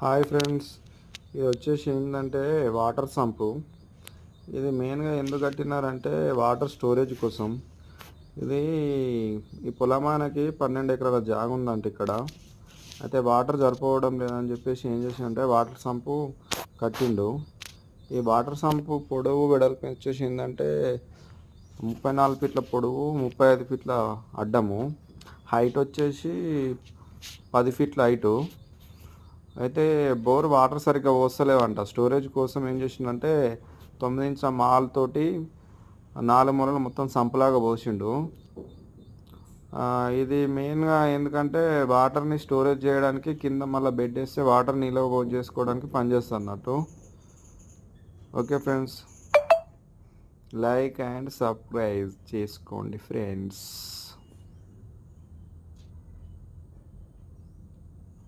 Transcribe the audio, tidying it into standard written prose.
Hi friends, ఇది వచ్చేసి ఏంటంటే వాటర్ సంపు. ఇది మెయిన్గా ఎందుకు కట్టినారంటే వాటర్ స్టోరేజ్ కోసం. ఇది ఈ పొలమానకి 12 ఎకరాల జాగ ఉందంట ఇక్కడ. అయితే వాటర్ సరిపోవడం లేదని చెప్పేసి ఏం చేసిందంటే వాటర్ సంపు కట్టిండు. ఈ వాటర్ సంపు పొడవు వెడల్పు వచ్చేసి ఏంటంటే 34 ఫీట్ల పొడవు, 35 ఫీట్ల అడ్డము. హైట్ వచ్చేసి 10 ఫీట్ల హైటు. అయితే బోర్ వాటర్ సరిగ్గా పోస్తలేవంట. స్టోరేజ్ కోసం ఏం చేసిండంటే 9 ఇంచుల మాల్తోటి 4 మూలలు మొత్తం సంపులాగా పోసిండు. ఇది మెయిన్గా ఎందుకంటే వాటర్ని స్టోరేజ్ చేయడానికి, కింద మళ్ళీ బెడ్ వేస్తే వాటర్ నిల్వ చేసుకోవడానికి పనిచేస్తుంది అన్నట్టు. Okay friends, like and subscribe చేసుకోండి ఫ్రెండ్స్.